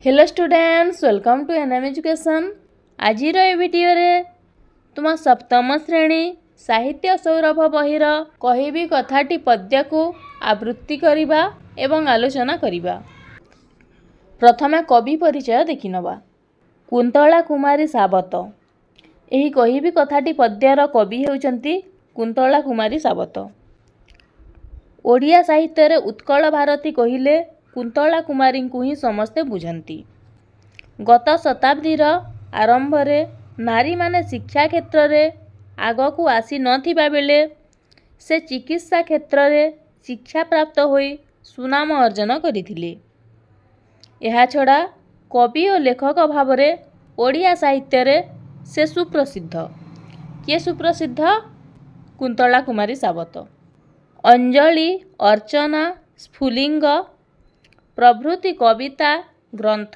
Hello students, welcome to NM education. आज video रे तुम सप्तम श्रेणी साहित्य सौरभ बहिर कहबी कथाटी पद्य को आवृत्ति करिबा एवं आलोचना करिबा। प्रथमे कवि परिचय देखि नबा। कुंतला कुमारी सावत। एही कहबी कथाटी पद्यर कवि हेउचंती कुंतला कुमारी सावत। ओडिया साहित्य रे उत्कल भारती कहिले कुंतला कुमारी को ही समस्ते बुझंती। गत शताब्दीर आरंभ रे नारी माने शिक्षा क्षेत्र रे आग को आसी नथिबा बेले से चिकित्सा क्षेत्र रे शिक्षा प्राप्त होई सुनाम अर्जन करिथिले। एहा छड़ा कवि और लेखक भाव रे ओडिया साहित्य रे से सुप्रसिद्ध। किए सुप्रसिद्ध? कुंतला कुमारी सावत। अंजलि, अर्चना, स्फुलिंग प्रभृति कविता ग्रंथ,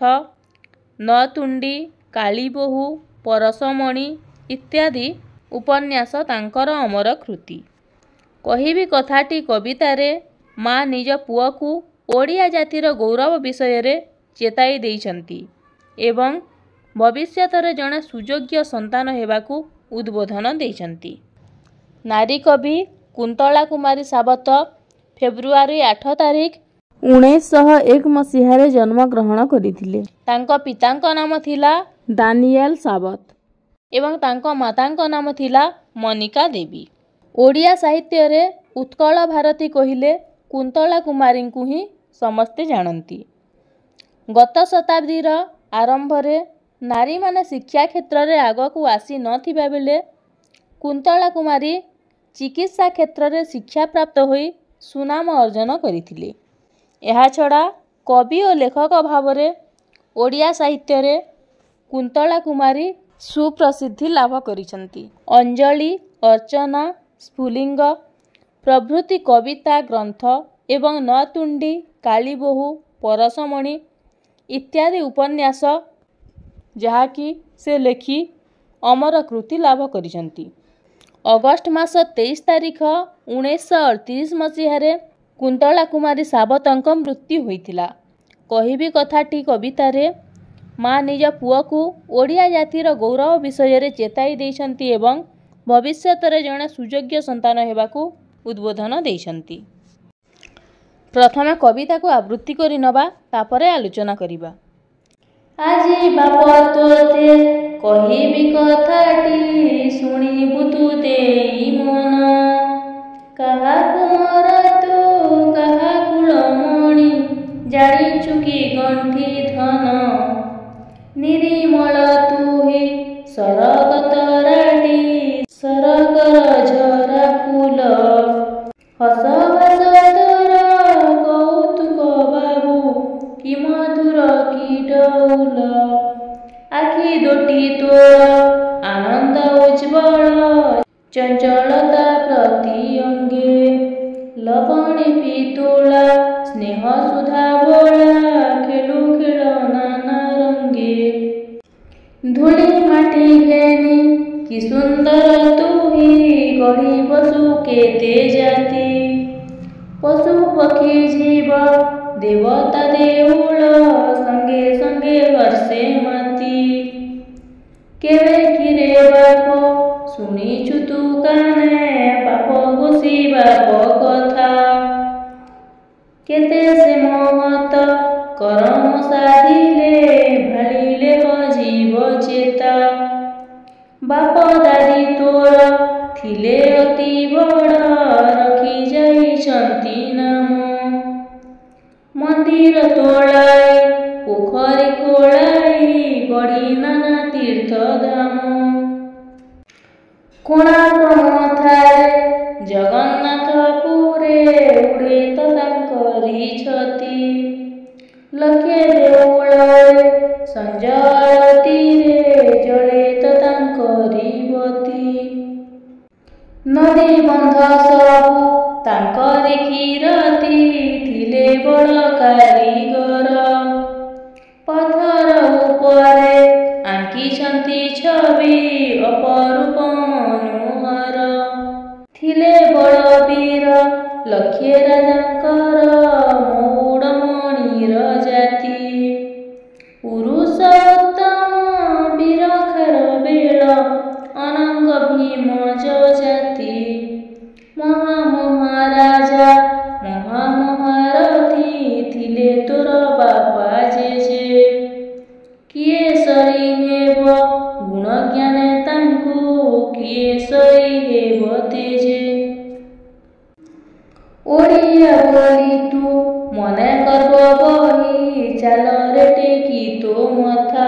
नतुंडी, कालीबोहू, परसमणि इत्यादि उपन्यास तांकर अमर कृति। कहबी कथाटी कवितारे माँ निज पुआ को ओडिया जातिर गौरव विषय रे चेताई देइछंती एवं भविष्यत रे जणे सुयोग्य संतान हेबाकू उद्बोधन देइछंती। नारी कवि कुंतला कुमारी सावत फेब्रुआरी 8 तारिख 1901 मसीहारे जन्म ग्रहण करिथिले। तांको पितांको नाम थिला दानिएल सावत एवं तांको मातांको नाम थिला मनिका देवी। ओडिया साहित्य रे उत्कल भारती कहिले कुंतला कुमारी को ही समस्ते जानती। गत शताब्दीर आरंभ रे नारी माने शिक्षा क्षेत्र रे आग को आसी नथिबा बेले कुंतला कुमारी चिकित्सा क्षेत्र रे शिक्षा प्राप्त होई सुनाम अर्जन करिथिले। एहा छड़ा कवि और लेखक भाव रे ओडिया साहित्य रे कुंतला कुमारी सुप्रसिद्धि लाभ करिसंती। अंजलि, अर्चना, स्फुलिंग प्रभृति कविता ग्रंथ एवं नतुंडी, कालीबोहू, परसमणि इत्यादि उपन्यास जहाँकि से लेखि अमर कृति लाभ करिसंती। अगस्ट मास 23 तारिख 1938 मसीहारे कुंतला कुमारी सावतंक मृत्यु होइथिला। कहबी कथाटी कवितारे माँ निज पुआ को ओडिया जातिर गौरव विषय रे चेताई देइछंती एवं भविष्यत रे जणे सुयोग्य संतान हेबाकू उद्बोधन देइछंती। प्रथमे कविता को आवृत्ति करि नबा, तापरे आलोचना करिबा। आजी बाप तोते कहबी कथाटी शुणिबु तु देई मन काहा कुमार तू काहा कुलमणि जानिचु कि गंठी धन निरिमल तू ही सरगत राटी सरगर झरा फूल हस हस तोर कौतुक बाबू कि मधुर कि डौल आखि दोटी तोर आनंद उज्ज्वल चंचलता प्रति अंगे लवणी पितुला स्नेह सुधा बोला खेलु खेल नाना रंगे धूली माटी घेनी कि सुंदर तू ही गढ़ी बसु केते जाति पशु पक्षी जीव देवता देउल संगे संगे वर्षे माती केवे किरे बाप शुणिचु तू काने पाप घोषी बाप कथा केते से महत करम साधिले भालिले जीव चेता बाप दादी तोर थिले अति बड़ रखी जाइछंती नाम मंदिर तोड़ाई पोखरी खोलाई गढ़ी नाना तीर्थ धाम कोणार्क मथारे जगन्नाथपुरे उड़े तो तांकरी छती लखे देउଳରେ संज आळतीरे जळे तो तांकरी बती नदी बंध सबु तांकरी कीरती थिले बड़ कारीगर पथर उपरे आंकिछंती छवि अपरूप मनोहर थिले बड़ वीर लक्ष्य राजांकर मौड़मणिर जाति ପୁରୁଷୋତ୍ତମ ବୀର ଖାରବେଳ ଅନଙ୍ଗ ଭୀମ ଯଜାତି ମହାମହାରାଜା ମହାମହାରଥୀ ଥିଲେ ତୋର ବାପା ଜେଜେ। କିଏ ସରି ହେବ ଗୁଣ ଜ୍ଞାନେ ତାଙ୍କୁ କିଏ ସରି ହେବ ତେଜେ। ଓଡ଼ିଆ ବୋଲି ତୁ ମନେ ଗର୍ବ ବହି ଚାଲରେ ଟେକି ତୋ ମଥା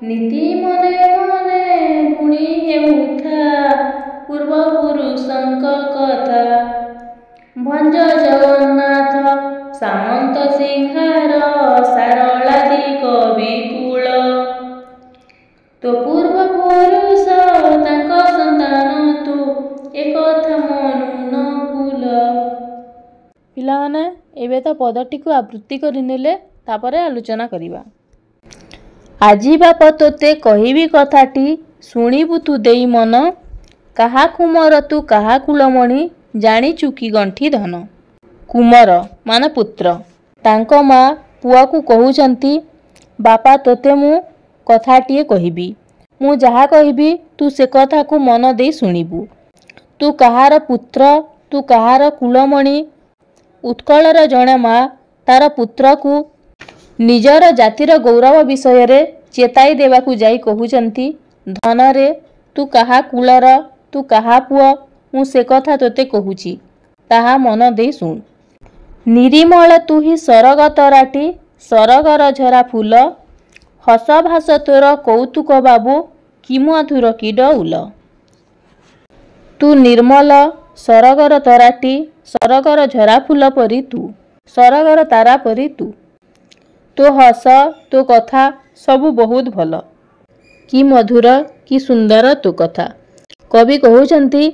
ନୀତି ମନେ ମନେ ଗୁଣି ହେଉଥା ପୂର୍ବପୁରୁଷଙ୍କ କଥା। ଭଞ୍ଜ ଜଗନ୍ନାଥ ସାମନ୍ତ ସିଂହାର ସାରଳାଦି କବିକୁଳ ତୋ ପୂର୍ବପୁରୁଷ ତାଙ୍କ ସନ୍ତାନ ତୁ ଏକଥା ମନୁ ନ ଭୁଲ। ପିଲାମାନେ ଏବେ ତ ପଦଟିକୁ ଆବୃତ୍ତି କରିନେଲେ, ତାପରେ ଆଲୋଚନା କରିବା। ଆଜି ବାପ ତୋତେ କହିବି କଥାଟି ଶୁଣିବୁ ତୁ ଦେଇ ମନ କାହା କୁମର ତୁ କାହା କୁଳମଣି ଜାଣିଛୁ କି ଗଣ୍ଠି ଧନ। କୁମର ମାନେ ପୁତ୍ର। ତାଙ୍କ ମା ପୁଅକୁ କହୁଛନ୍ତି ବାପା ତୋତେ ମୁଁ କଥାଟିଏ କହିବି। ମୁଁ ଯାହା କହିବି ତୁ ସେ କଥାକୁ ମନ ଦେଇ ଶୁଣିବୁ। ତୁ କାହାର ପୁତ୍ର ତୁ କାହାର କୁଳମଣି। ଉତ୍କଳର ଜଣେ ମା ତାର ପୁତ୍ରକୁ ନିଜର ଜାତିର ଗୌରବ ବିଷୟରେ ଚେତାଇ ଦେବାକୁ ଯାଇ କହୁଛନ୍ତି ଧନରେ ତୁ କାହା କୁଳର ତୁ କାହା ପୁଅ ମୁଁ ସେ କଥା ତୋତେ କହୁଛି ତାହା ମନ ଦେଇ ଶୁଣ। ନିରିମଳ ତୁହି ସରଗ ତରାଟି ସରଗର ଝରା ଫୁଲ ହସ ଭାସ ତୋର କୌତୁକ ବାବୁ କି ମଧୁର କି ଡଉଲ। ତୁ ନିର୍ମଳ ସରଗର ତରାଟି ସରଗର ଝରା ଫୁଲ ପରି ତୁ ସରଗର ତାରା ପରି ତୁ। ତୋ ହସ ତୋ କଥା ସବୁ ବହୁତ ଭଲ କି ମଧୁର କି ସୁନ୍ଦର ତୋ କଥା। କବି କହୁଛନ୍ତି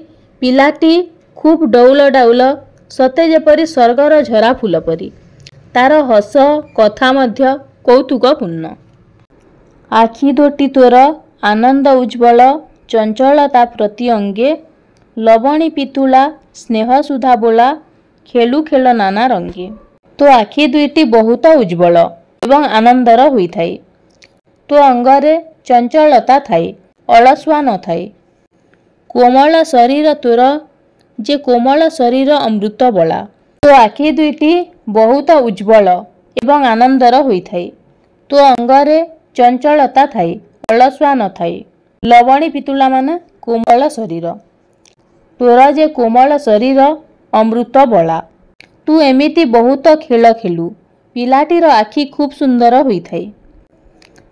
ପିଲାଟି ଖୁବ୍ ଡଉଲ ଡାଉଲ ସତେ ଯେପରି ସ୍ୱର୍ଗର ଝରା ଫୁଲ ପରି। ତାର ହସ କଥା ମଧ୍ୟ କୌତୁକପୂର୍ଣ୍ଣ। ଆଖି ଦୋଟି ତୋର ଆନନ୍ଦ ଉଜ୍ଜ୍ୱଳ ଚଞ୍ଚଳତା ପ୍ରତି ଅଙ୍ଗେ ଲବଣୀ ପିତୁଳା ସ୍ନେହ ସୁଧା ବୋଳା ଖେଳୁ ଖେଳ ନାନା ରଙ୍ଗେ। ତୋ ଆଖି ଦୁଇଟି ବହୁତ ଉଜ୍ଜ୍ୱଳ ଏବଂ ଆନନ୍ଦର ହୋଇଥାଏ। ତୋ ଅଙ୍ଗରେ ଚଞ୍ଚଳତା ଥାଏ ଅଳସୁଆ ନଥାଏ। କୋମଳ ଶରୀର ତୋର ଯେ କୋମଳ ଶରୀର ଅମୃତ ବଳା। ତୋ ଆଖି ଦୁଇଟି ବହୁତ ଉଜ୍ଜ୍ୱଳ ଏବଂ ଆନନ୍ଦର ହୋଇଥାଏ। ତୋ ଅଙ୍ଗରେ ଚଞ୍ଚଳତା ଥାଏ ଅଳସୁଆ ନଥାଏ। ଲବଣୀ ପିତୁଳା ମାନେ କୋମଳ ଶରୀର। ତୋର ଯେ କୋମଳ ଶରୀର ଅମୃତ ବଳା। ତୁ ଏମିତି ବହୁତ ଖେଳ ଖେଳୁ। ପିଲାଟିର ଆଖି ଖୁବ୍ ସୁନ୍ଦର ହୋଇଥାଏ।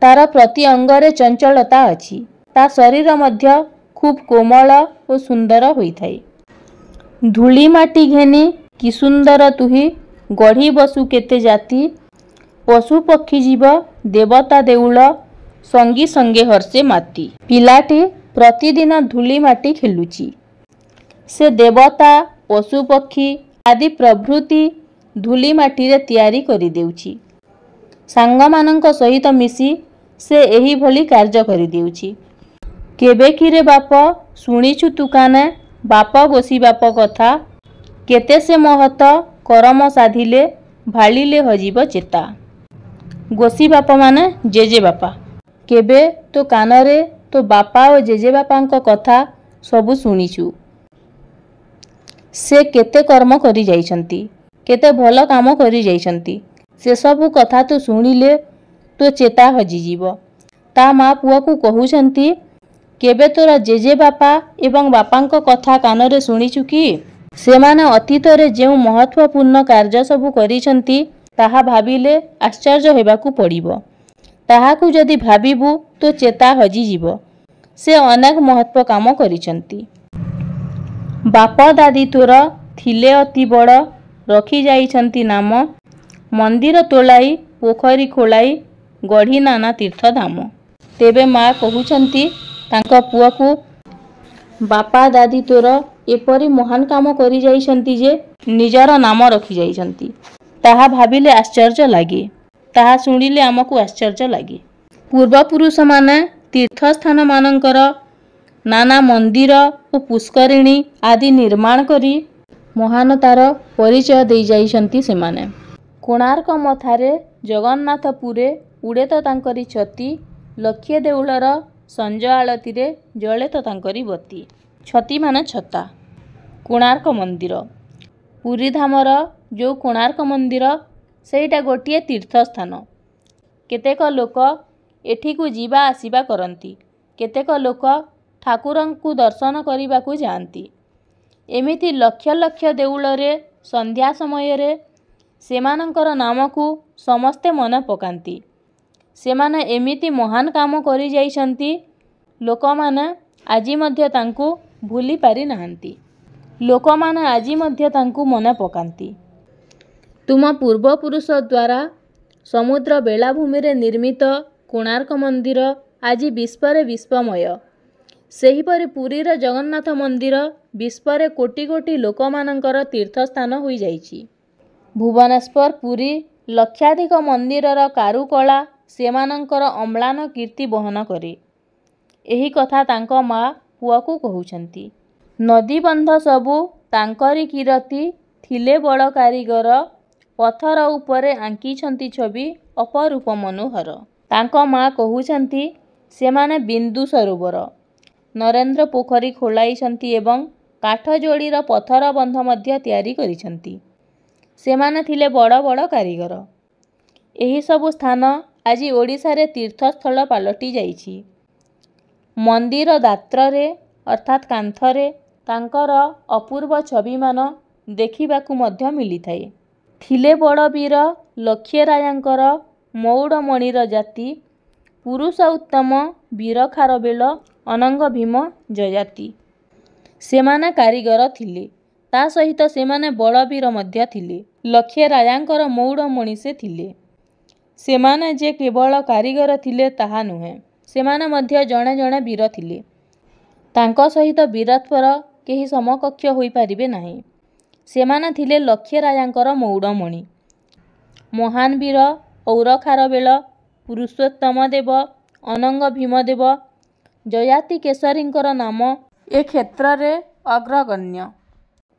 ତାର ପ୍ରତି ଅଙ୍ଗରେ ଚଞ୍ଚଳତା ଅଛି। ତା ଶରୀର ମଧ୍ୟ ଖୁବ୍ କୋମଳ ଓ ସୁନ୍ଦର ହୋଇଥାଏ। ଧୂଳି ମାଟି ଘେନି କି ସୁନ୍ଦର ତୁହି ଗଢ଼ି ବସୁ କେତେ ଜାତି ପଶୁ ପକ୍ଷୀ ଜୀବ ଦେବତା ଦେଉଳ ସଙ୍ଗୀ ସଙ୍ଗେ ହର୍ଷେ ମାତି। ପିଲାଟି ପ୍ରତିଦିନ ଧୂଳି ମାଟି ଖେଳୁଛି। ସେ ଦେବତା ପଶୁ ପକ୍ଷୀ ଆଦି ପ୍ରଭୃତି ଧୂଳି ମାଟିରେ ତିଆରି କରିଦେଉଛି। ସାଙ୍ଗମାନଙ୍କ ସହିତ ମିଶି ସେ ଏହିଭଳି କାର୍ଯ୍ୟ କରିଦେଉଛି। କେବେ କିରେ ବାପ ଶୁଣିଛୁ ତୁ କାନେ ବାପ ଗୋସି ବାପ କଥା କେତେ ସେ ମହତ କରମ ସାଧିଲେ ଭାଳିଲେ ହଜିବ ଚେତା। ଗୋସି ବାପ ମାନେ ଜେଜେ ବାପା। କେବେ ତୋ କାନରେ ତୋ ବାପା ଓ ଜେଜେ ବାପାଙ୍କ କଥା ସବୁ ଶୁଣିଛୁ। ସେ କେତେ କର୍ମ କରି ଯାଇଛନ୍ତି କେତେ ଭଲ କାମ କରି ଯାଇଛନ୍ତି। ସେସବୁ କଥା ତୁ ଶୁଣିଲେ ତୋ ଚେତା ହଜିଯିବ। ତା ମା ପୁଅକୁ କହୁଛନ୍ତି କେବେ ତୋର ଜେଜେ ବାପା ଏବଂ ବାପାଙ୍କ କଥା କାନରେ ଶୁଣିଛୁ କି? ସେମାନେ ଅତୀତରେ ଯେଉଁ ମହତ୍ତ୍ୱପୂର୍ଣ୍ଣ କାର୍ଯ୍ୟ ସବୁ କରିଛନ୍ତି ତାହା ଭାବିଲେ ଆଶ୍ଚର୍ଯ୍ୟ ହେବାକୁ ପଡ଼ିବ। ତାହାକୁ ଯଦି ଭାବିବୁ ତୋ ଚେତା ହଜିଯିବ। ସେ ଅନେକ ମହତ୍ତ୍ୱ କାମ କରିଛନ୍ତି। ବାପ ଦାଦି ତୋର ଥିଲେ ଅତି ବଡ଼ ରଖି ଯାଇଛନ୍ତି ନାମ ମନ୍ଦିର ତୋଳାଇ ପୋଖରୀ ଖୋଳାଇ ଗଢ଼ି ନାନା ତୀର୍ଥ ଧାମ। ତେବେ ମା କହୁଛନ୍ତି ତାଙ୍କ ପୁଅକୁ ବାପା ଦାଦି ତୋର ଏପରି ମହାନ କାମ କରି ଯାଇଛନ୍ତି ଯେ ନିଜର ନାମ ରଖି ଯାଇଛନ୍ତି। ତାହା ଭାବିଲେ ଆଶ୍ଚର୍ଯ୍ୟ ଲାଗେ। ତାହା ଶୁଣିଲେ ଆମକୁ ଆଶ୍ଚର୍ଯ୍ୟ ଲାଗେ। ପୂର୍ବପୁରୁଷମାନେ ତୀର୍ଥସ୍ଥାନମାନଙ୍କର ନାନା ମନ୍ଦିର ଓ ପୁଷ୍କରିଣୀ ଆଦି ନିର୍ମାଣ କରି ମହାନତାର ପରିଚୟ ଦେଇ ଯାଇଛନ୍ତି ସେମାନେ। କୋଣାର୍କ ମଥାରେ ଜଗନ୍ନାଥପୁରେ ଉଡ଼େ ତ ତାଙ୍କରି ଛତି, ଲକ୍ଷେ ଦେଉଳର ସଞ୍ଜ ଆଳତୀରେ ଜଳେ ତ ତାଙ୍କରି ବତି। ଛତି ମାନେ ଛତା। କୋଣାର୍କ ମନ୍ଦିର। ପୁରୀ ଧାମର ଯେଉଁ କୋଣାର୍କ ମନ୍ଦିର ସେଇଟା ଗୋଟିଏ ତୀର୍ଥସ୍ଥାନ। କେତେକ ଲୋକ ଏଠିକୁ ଯିବା ଆସିବା କରନ୍ତି। କେତେକ ଲୋକ ଠାକୁରଙ୍କୁ ଦର୍ଶନ କରିବାକୁ ଯାଆନ୍ତି। ଏମିତି ଲକ୍ଷ ଲକ୍ଷ ଦେଉଳରେ ସନ୍ଧ୍ୟା ସମୟରେ ସେମାନଙ୍କର ନାମକୁ ସମସ୍ତେ ମନେ ପକାନ୍ତି। ସେମାନେ ଏମିତି ମହାନ କାମ କରି ଯାଇଛନ୍ତି, ଲୋକମାନେ ଆଜି ମଧ୍ୟ ତାଙ୍କୁ ଭୁଲି ପାରିନାହାନ୍ତି। ଲୋକମାନେ ଆଜି ମଧ୍ୟ ତାଙ୍କୁ ମନେ ପକାନ୍ତି। ତୁମ ପୂର୍ବପୁରୁଷ ଦ୍ୱାରା ସମୁଦ୍ର ବେଳାଭୂମିରେ ନିର୍ମିତ କୋଣାର୍କ ମନ୍ଦିର ଆଜି ବିଶ୍ୱରେ ବିଶ୍ୱମୟ। ସେହିପରି ପୁରୀର ଜଗନ୍ନାଥ ମନ୍ଦିର ବିଶ୍ୱରେ କୋଟି କୋଟି ଲୋକମାନଙ୍କର ତୀର୍ଥସ୍ଥାନ ହୋଇଯାଇଛି। ଭୁବନେଶ୍ୱର, ପୁରୀ ଲକ୍ଷାଧିକ ମନ୍ଦିରର କାରୁକଳା ସେମାନଙ୍କର ଅମ୍ଳାନ କୀର୍ତ୍ତି ବହନ କରେ। ଏହି କଥା ତାଙ୍କ ମା ପୁଅକୁ କହୁଛନ୍ତି। ନଦୀବନ୍ଧ ସବୁ ତାଙ୍କରି କିରତି, ଥିଲେ ବଡ଼ କାରିଗର, ପଥର ଉପରେ ଆଙ୍କିଛନ୍ତି ଛବି ଅପରୂପ ମନୋହର। ତାଙ୍କ ମା କହୁଛନ୍ତି ସେମାନେ ବିନ୍ଦୁ ସରୋବର, ନରେନ୍ଦ୍ର ପୋଖରୀ ଖୋଳାଇଛନ୍ତି ଏବଂ କାଠଯୋଡ଼ିର ପଥର ବନ୍ଧ ମଧ୍ୟ ତିଆରି କରିଛନ୍ତି। ସେମାନେ ଥିଲେ ବଡ଼ ବଡ଼ କାରିଗର। ଏହିସବୁ ସ୍ଥାନ ଆଜି ଓଡ଼ିଶାରେ ତୀର୍ଥସ୍ଥଳ ପାଲଟି ଯାଇଛି। ମନ୍ଦିର ଗାତ୍ରରେ ଅର୍ଥାତ୍ କାନ୍ଥରେ ତାଙ୍କର ଅପୂର୍ବ ଛବିମାନ ଦେଖିବାକୁ ମଧ୍ୟ ମିଳିଥାଏ। ଥିଲେ ବଡ଼ ବୀର ଲକ୍ଷେ ରାଜାଙ୍କର, ମଉଡ଼ମଣିର ଜାତି, ପୁରୁଷ ଉତ୍ତମ ବୀର ଖାରବେଳ, ଅନଙ୍ଗ ଭୀମ ଯଯାତି। ସେମାନେ କାରିଗର ଥିଲେ, ତା ସହିତ ସେମାନେ ବଳବୀର ମଧ୍ୟ ଥିଲେ। ଲକ୍ଷେ ରାଜାଙ୍କର ମଉଡ଼ମଣି ସେ ଥିଲେ। ସେମାନେ ଯେ କେବଳ କାରିଗର ଥିଲେ ତାହା ନୁହେଁ, ସେମାନେ ମଧ୍ୟ ଜଣେ ଜଣେ ବୀର ଥିଲେ। ତାଙ୍କ ସହିତ ବୀରତ୍ୱର କେହି ସମକକ୍ଷ ହୋଇପାରିବେ ନାହିଁ। ସେମାନେ ଥିଲେ ଲକ୍ଷେ ରାଜାଙ୍କର ମଉଡ଼ମଣି। ମହାନ ବୀର ଔର ଖାରବେଳ, ପୁରୁଷୋତ୍ତମ ଦେବ, ଅନଙ୍ଗ ଭୀମ ଦେବ, ଯଯାତି କେଶରୀଙ୍କର ନାମ ଏ କ୍ଷେତ୍ରରେ ଅଗ୍ରଗଣ୍ୟ।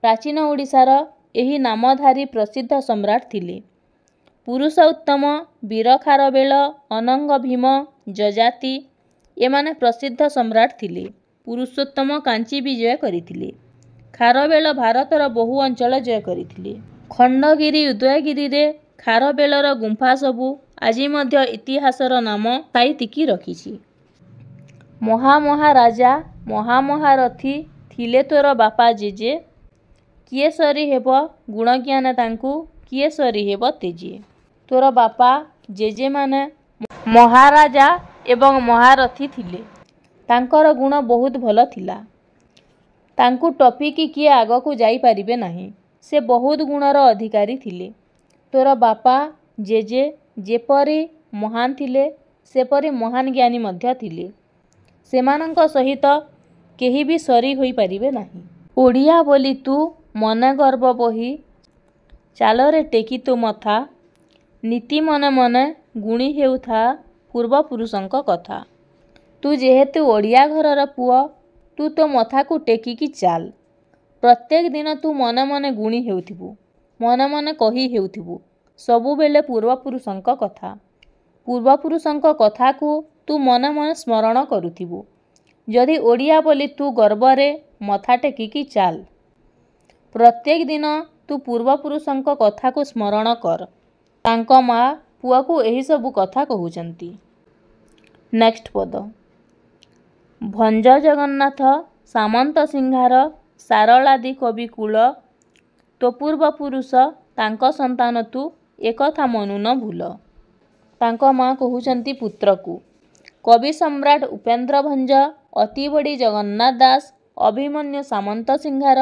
ପ୍ରାଚୀନ ଓଡ଼ିଶାର ଏହି ନାମଧାରୀ ପ୍ରସିଦ୍ଧ ସମ୍ରାଟ ଥିଲେ। ପୁରୁଷ ଉତ୍ତମ, ବୀର ଖାରବେଳ, ଅନଙ୍ଗ ଭୀମ, ଯଯାତି ଏମାନେ ପ୍ରସିଦ୍ଧ ସମ୍ରାଟ ଥିଲେ। ପୁରୁଷୋତ୍ତମ କାଞ୍ଚି ବିଜୟ କରିଥିଲେ। ଖାରବେଳ ଭାରତର ବହୁ ଅଞ୍ଚଳ ଜୟ କରିଥିଲେ। ଖଣ୍ଡଗିରି, ଉଦୟଗିରିରେ ଖାରବେଳର ଗୁମ୍ଫା ସବୁ ଆଜି ମଧ୍ୟ ଇତିହାସର ନାମ ସାଇତିକି ରଖିଛି। ମହାମହାରାଜା, ମହାମହାରଥୀ ଥିଲେ ତୋର ବାପା ଜେଜେ, କିଏ ସରି ହେବ ଗୁଣଜ୍ଞାନ ତାଙ୍କୁ, କିଏ ସରି ହେବ ତେଜେ। ତୋର ବାପା ଜେଜେମାନେ ମହାରାଜା ଏବଂ ମହାରଥୀ ଥିଲେ। ତାଙ୍କର ଗୁଣ ବହୁତ ଭଲ ଥିଲା। ତାଙ୍କୁ ଟପିକି କିଏ ଆଗକୁ ଯାଇପାରିବେ ନାହିଁ। ସେ ବହୁତ ଗୁଣର ଅଧିକାରୀ ଥିଲେ। ତୋର ବାପା ଜେଜେ ଯେପରି ମହାନ ଥିଲେ, ସେପରି ମହାନ ଜ୍ଞାନୀ ମଧ୍ୟ ଥିଲେ। ସେମାନଙ୍କ ସହିତ କେହି ବି ସରି ହୋଇପାରିବେ ନାହିଁ। ଓଡ଼ିଆ ବୋଲି ତୁ ମନେ ଗର୍ବ ବୋହି, ଚାଲରେ ଟେକି ତୋ ମଥା, ନୀତି ମନେ ମନେ ଗୁଣି ହେଉଥା ପୂର୍ବପୁରୁଷଙ୍କ କଥା। ତୁ ଯେହେତୁ ଓଡ଼ିଆ ଘରର ପୁଅ, ତୁ ତୋ ମଥାକୁ ଟେକିକି ଚାଲ। ପ୍ରତ୍ୟେକ ଦିନ ତୁ ମନେ ମନେ ଗୁଣି ହେଉଥିବୁ, ମନେ ମନେ କହି ହେଉଥିବୁ ସବୁବେଳେ ପୂର୍ବପୁରୁଷଙ୍କ କଥା। ପୂର୍ବପୁରୁଷଙ୍କ କଥାକୁ ତୁ ମନେ ମନେ ସ୍ମରଣ କରୁଥିବୁ। ଯଦି ଓଡ଼ିଆ ବୋଲି ତୁ ଗର୍ବରେ ମଥା ଟେକିକି ଚାଲ। ପ୍ରତ୍ୟେକ ଦିନ ତୁ ପୂର୍ବପୁରୁଷଙ୍କ କଥାକୁ ସ୍ମରଣ କର। ତାଙ୍କ ମା ପୁଅକୁ ଏହିସବୁ କଥା କହୁଛନ୍ତି। ନେକ୍ସଟ ପଦ। ଭଞ୍ଜ ଜଗନ୍ନାଥ ସାମନ୍ତ ସିଂହାର, ସାରଳାଦି କବି କୁଳ, ତୋ ପୂର୍ବପୁରୁଷ ତାଙ୍କ ସନ୍ତାନ ତୁ ଏକଥା ମନୁ ନ ଭୁଲ। ତାଙ୍କ ମା କହୁଛନ୍ତି ପୁତ୍ରକୁ। କବି ସମ୍ରାଟ ଉପେନ୍ଦ୍ର ଭଞ୍ଜ, ଅତିବଡ଼ି ଜଗନ୍ନାଥ ଦାସ, ଅଭିମନ୍ୟୁ ସାମନ୍ତ ସିଂହାର,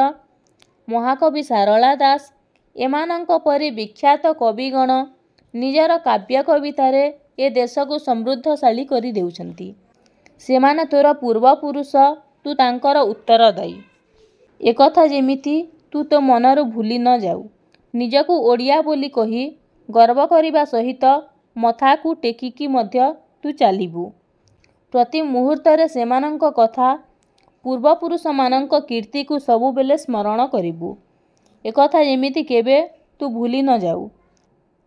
ମହାକବି ସାରଳା ଦାସ ଏମାନଙ୍କ ପରି ବିଖ୍ୟାତ କବିଗଣ ନିଜର କାବ୍ୟ କବିତାରେ ଏ ଦେଶକୁ ସମୃଦ୍ଧଶାଳୀ କରି ଦେଉଛନ୍ତି। ସେମାନେ ତୋର ପୂର୍ବପୁରୁଷ, ତୁ ତାଙ୍କର ଉତ୍ତରଦାୟୀ। ଏକଥା ଯେମିତି ତୁ ତୋ ମନରୁ ଭୁଲି ନ ଯାଉ। ନିଜକୁ ଓଡ଼ିଆ ବୋଲି କହି ଗର୍ବ କରିବା ସହିତ ମଥାକୁ ଟେକିକି ମଧ୍ୟ ତୁ ଚାଲିବୁ। ପ୍ରତି ମୁହୂର୍ତ୍ତରେ ସେମାନଙ୍କ କଥା, ପୂର୍ବପୁରୁଷମାନଙ୍କ କୀର୍ତ୍ତିକୁ ସବୁବେଳେ ସ୍ମରଣ କରିବୁ। ଏକଥା ଯେମିତି କେବେ ତୁ ଭୁଲି ନ ଯାଉ।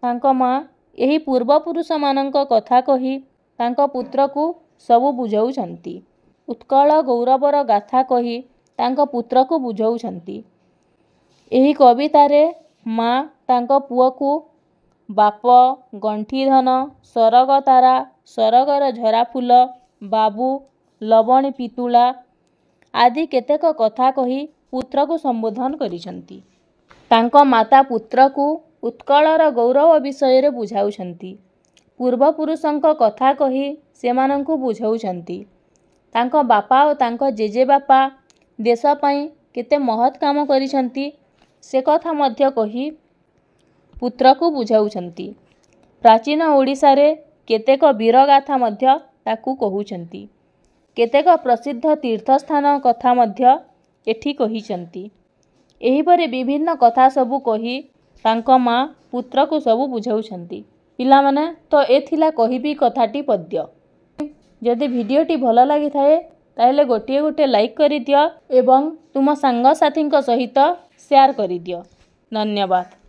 ତାଙ୍କ ମା ଏହି ପୂର୍ବପୁରୁଷମାନଙ୍କ କଥା କହି ତାଙ୍କ ପୁତ୍ରକୁ ସବୁ ବୁଝାଉଛନ୍ତି। ଉତ୍କଳ ଗୌରବର ଗାଥା କହି ତାଙ୍କ ପୁତ୍ରକୁ ବୁଝାଉଛନ୍ତି। ଏହି କବିତାରେ ମା ତାଙ୍କ ପୁଅକୁ ବାପ, ଗଣ୍ଠିଧନ, ସରଗ ତାରା, ସରଗର ଝରାଫୁଲ, ବାବୁ, ଲବଣୀ ପିତୁଳା ଆଦି କେତେକ କଥା କହି ପୁତ୍ରକୁ ସମ୍ବୋଧନ କରିଛନ୍ତି। ତାଙ୍କ ମାତା ପୁତ୍ରକୁ ଉତ୍କଳର ଗୌରବ ବିଷୟରେ ବୁଝାଉଛନ୍ତି। ପୂର୍ବପୁରୁଷଙ୍କ କଥା କହି ସେମାନଙ୍କୁ ବୁଝାଉଛନ୍ତି। ତାଙ୍କ ବାପା ଓ ତାଙ୍କ ଜେଜେବାପା ଦେଶ ପାଇଁ କେତେ ମହତ୍ କାମ କରିଛନ୍ତି ସେ କଥା ମଧ୍ୟ କହି ପୁତ୍ରକୁ ବୁଝାଉଛନ୍ତି। ପ୍ରାଚୀନ ଓଡ଼ିଶାରେ କେତେକ ବୀରଗାଥା ମଧ୍ୟ ତାକୁ କହୁଛନ୍ତି। କେତେକ ପ୍ରସିଦ୍ଧ ତୀର୍ଥସ୍ଥାନ କଥା ମଧ୍ୟ ଏଠି କହିଛନ୍ତି। ଏହିପରି ବିଭିନ୍ନ କଥା ସବୁ କହି ତାଙ୍କ ମା ପୁତ୍ରକୁ ସବୁ ବୁଝାଉଛନ୍ତି। ପିଲାମାନେ, ତ ଏ ଥିଲା କହିବି କଥାଟି ପଦ୍ୟ। ଯଦି ଭିଡ଼ିଓଟି ଭଲ ଲାଗିଥାଏ ତାହେଲେ ଗୋଟିଏ ଲାଇକ୍ କରିଦିଅ ଏବଂ ତୁମ ସାଙ୍ଗସାଥୀଙ୍କ ସହିତ ସେୟାର କରିଦିଅ। ଧନ୍ୟବାଦ।